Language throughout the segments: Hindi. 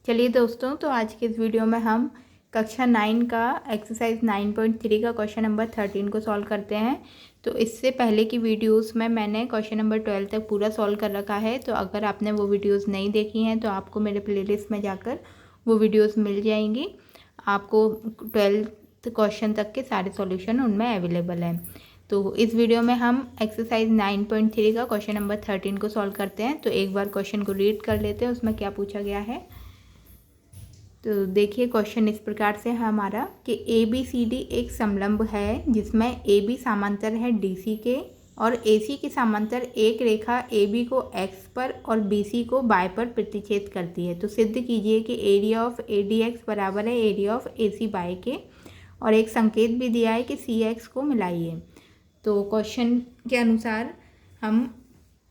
चलिए दोस्तों, तो आज के इस वीडियो में हम कक्षा 9 का एक्सरसाइज 9.3 का क्वेश्चन नंबर 13 को सॉल्व करते हैं। तो इससे पहले की वीडियोस में मैंने क्वेश्चन नंबर 12 तक पूरा सॉल्व कर रखा है। तो अगर आपने वो वीडियोस नहीं देखी हैं तो आपको मेरे प्लेलिस्ट में जाकर वो वीडियोस मिल जाएंगी। आपको 12th क्वेश्चन तक के सारे सॉल्यूशन उनमें अवेलेबल हैं। तो इस वीडियो में हम एक्सरसाइज 9.3 का क्वेश्चन नंबर 13 को सॉल्व करते हैं। तो एक बार क्वेश्चन को रीड कर लेते हैं, उसमें क्या पूछा गया है। तो देखिए, क्वेश्चन इस प्रकार से है हमारा कि ABCD एक समलंब है जिसमें AB समांतर है DC के और AC के समांतर एक रेखा AB को X पर और BC को Y पर प्रतिच्छेद करती है। तो सिद्ध कीजिए कि एरिया ऑफ ADX बराबर है एरिया ऑफ ACY के, और एक संकेत भी दिया है कि CX को मिलाइए। तो क्वेश्चन के अनुसार हम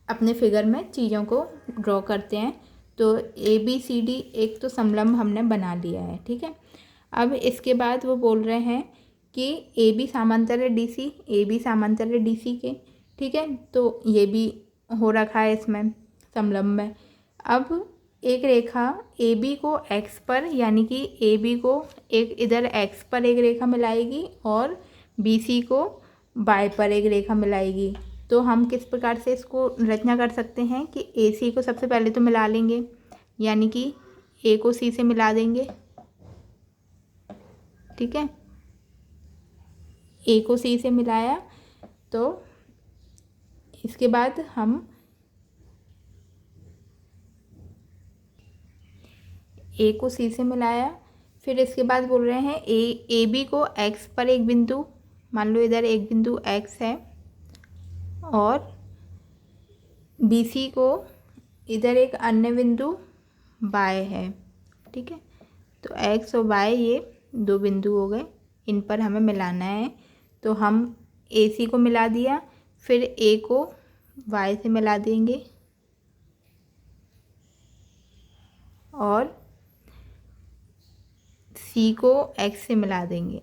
अपने फिगर में चीज़ों को ड्रॉ करते हैं। तो ABCD एक तो समलंब हमने बना लिया है, ठीक है। अब इसके बाद वो बोल रहे हैं कि AB समांतर है DC, AB समांतर है DC के, ठीक है। तो ये भी हो रखा है इसमें समलंब में। अब एक रेखा AB को X पर, यानी कि AB को एक इधर X पर एक रेखा मिलाएगी और BC को Y पर एक रेखा मिलाएगी। तो हम किस प्रकार से इसको रचना कर सकते हैं कि AC को सबसे पहले तो मिला लेंगे, यानी कि A को C से मिला देंगे, ठीक है। A को C से मिलाया तो इसके बाद हम A को C से मिलाया, फिर इसके बाद बोल रहे हैं AB को X पर एक बिंदु, मान लो इधर एक बिंदु X है, और BC को इधर एक अन्य बिंदु Y है, ठीक है। तो X और Y ये दो बिंदु हो गए, इन पर हमें मिलाना है। तो हम AC को मिला दिया, फिर A को Y से मिला देंगे और C को X से मिला देंगे।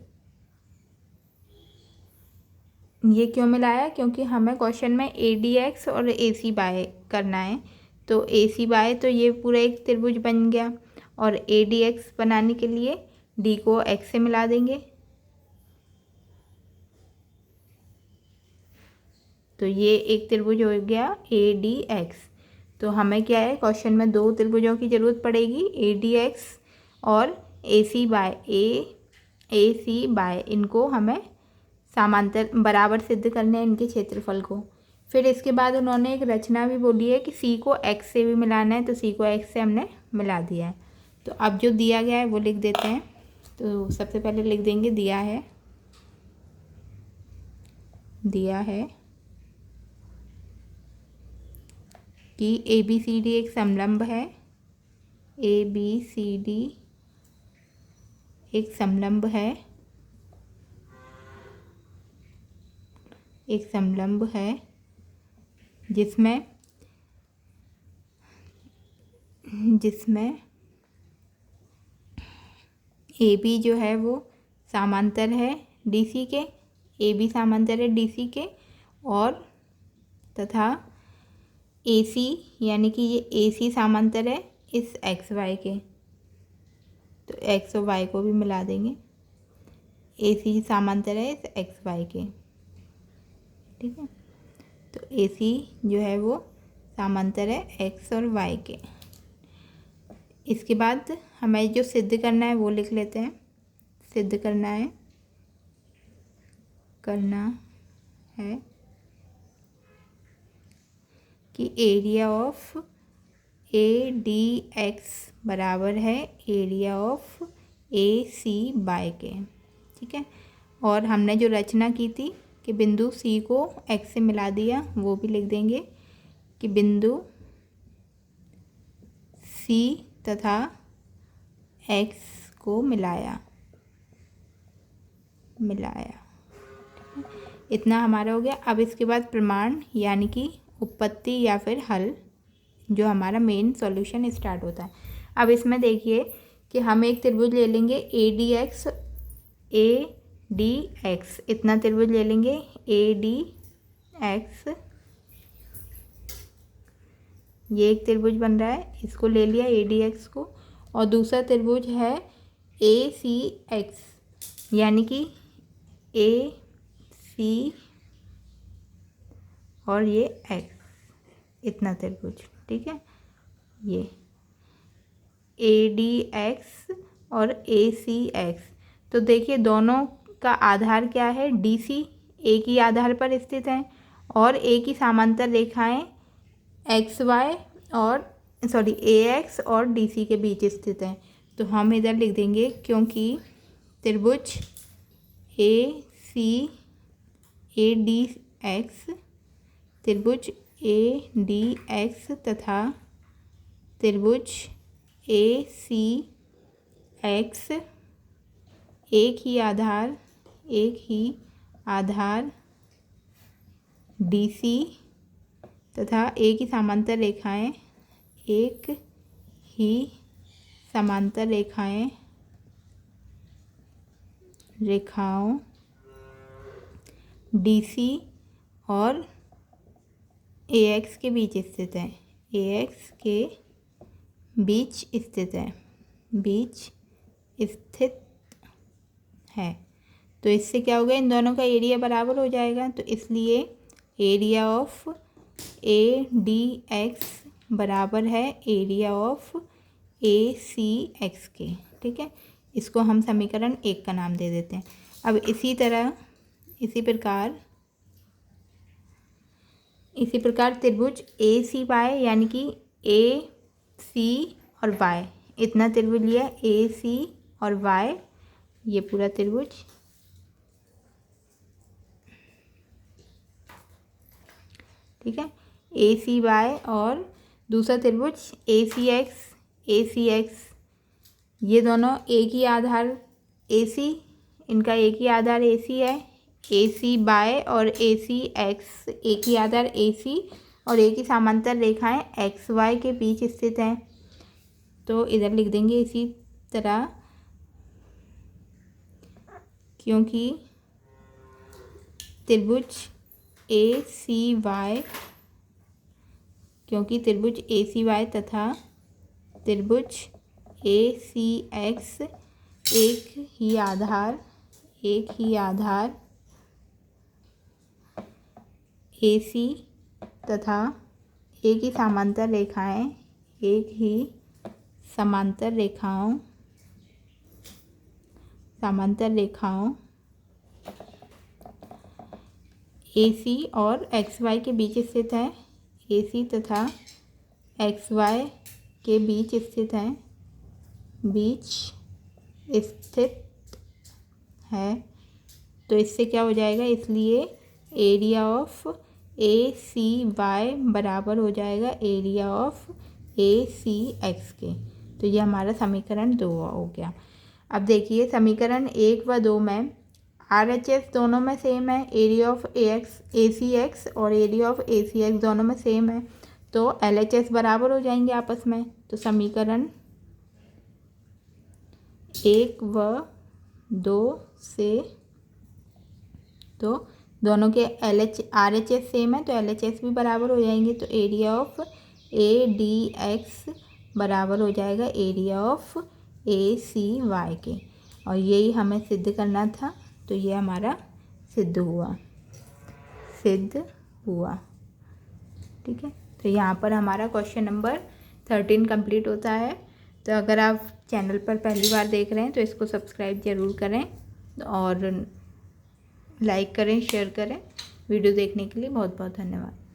ये क्यों मिलाया? क्योंकि हमें क्वेश्चन में ADX और ACY करना है। तो ACY तो ये पूरा एक त्रिभुज बन गया, और ADX बनाने के लिए D को X से मिला देंगे। तो ये एक त्रिभुज हो गया ADX। तो हमें क्या है, क्वेश्चन में दो त्रिभुजों की ज़रूरत पड़ेगी, ADX और ACY। इनको हमें समांतर बराबर सिद्ध करने हैं, इनके क्षेत्रफल को। फिर इसके बाद उन्होंने एक रचना भी बोली है कि C को X से भी मिलाना है। तो C को X से हमने मिला दिया है। तो अब जो दिया गया है वो लिख देते हैं। तो सबसे पहले लिख देंगे दिया है कि ABCD एक समलंब है, ABCD एक समलंब है, जिसमें AB जो है वो समांतर है DC के, AB समांतर है DC के, और तथा AC यानी कि ये AC समांतर है इस XY के। तो X और Y को भी मिला देंगे, AC समांतर है इस XY के, ठीक है। तो AC जो है वो समांतर है X और Y के। इसके बाद हमें जो सिद्ध करना है वो लिख लेते हैं। सिद्ध करना है कि एरिया ऑफ ADX बराबर है एरिया ऑफ ACY के, ठीक है। और हमने जो रचना की थी कि बिंदु C को X से मिला दिया, वो भी लिख देंगे कि बिंदु C तथा X को मिलाया। इतना हमारा हो गया। अब इसके बाद प्रमाण यानी कि उत्पत्ति या फिर हल, जो हमारा मेन सॉल्यूशन स्टार्ट होता है। अब इसमें देखिए कि हम एक त्रिभुज ले लेंगे ADX, इतना त्रिभुज ले लेंगे ADX। ये एक त्रिभुज बन रहा है, इसको ले लिया ADX को, और दूसरा त्रिभुज है ए सी एक्स, यानी कि ए सी और ये एक्स, इतना त्रिभुज, ठीक है। ये ए डी एक्स और ए सी एक्स, तो देखिए दोनों का आधार क्या है, डी सी, एक ही आधार पर स्थित हैं और एक ही समांतर रेखाएं एक्स वाई और ए एक्स और डी सी के बीच स्थित हैं। तो हम इधर लिख देंगे, क्योंकि त्रिभुज ए सी ए डी एक्स, त्रिभुज ए डी एक्स तथा त्रिभुज ए सी एक्स एक ही आधार डी सी तथा एक ही समांतर रेखाओं डी सी और ए एक्स के बीच स्थित है, बीच स्थित है। तो इससे क्या होगा, इन दोनों का एरिया बराबर हो जाएगा। तो इसलिए area of A D X बराबर है area of A C X के, ठीक है। इसको हम समीकरण 1 का नाम दे देते हैं। अब इसी प्रकार त्रिभुज ए सी वाई, यानी कि ए सी और वाई, इतना त्रिभुज लिया, ए सी और वाई, ये पूरा त्रिभुज, ठीक है, ए सी वाई, और दूसरा त्रिभुज ए सी एक्स, ये दोनों एक ही आधार ए सी, इनका एक ही आधार ए सी है, ए सी बाय और ए सी एक्स एक ही आधार ए सी और एक ही समांतर रेखाएं एक्स वाई के बीच स्थित हैं। तो इधर लिख देंगे इसी तरह, क्योंकि त्रिभुज ए सी वाई तथा त्रिभुज ए सी एक्स एक ही आधार ए सी तथा एक ही समांतर रेखाओं ए सी और एक्स वाई के बीच स्थित है, ए सी तथा एक्स वाई के बीच स्थित है। तो इससे क्या हो जाएगा, इसलिए area of A C Y बराबर हो जाएगा area of A C X के। तो ये हमारा समीकरण 2 हो गया। अब देखिए समीकरण 1 व 2 में RHS दोनों में सेम है, area of A C X और area of A C X दोनों में सेम है, तो LHS बराबर हो जाएंगे आपस में। तो समीकरण 1 व 2 से, तो दोनों के RHS सेम है, तो LHS भी बराबर हो जाएंगे। तो area of A D X बराबर हो जाएगा area of A C Y के, और यही हमें सिद्ध करना था। तो ये हमारा सिद्ध हुआ, ठीक है। तो यहाँ पर हमारा क्वेश्चन नंबर 13 कंप्लीट होता है। तो अगर आप चैनल पर पहली बार देख रहे हैं तो इसको सब्सक्राइब ज़रूर करें और लाइक करें, शेयर करें। वीडियो देखने के लिए बहुत बहुत धन्यवाद।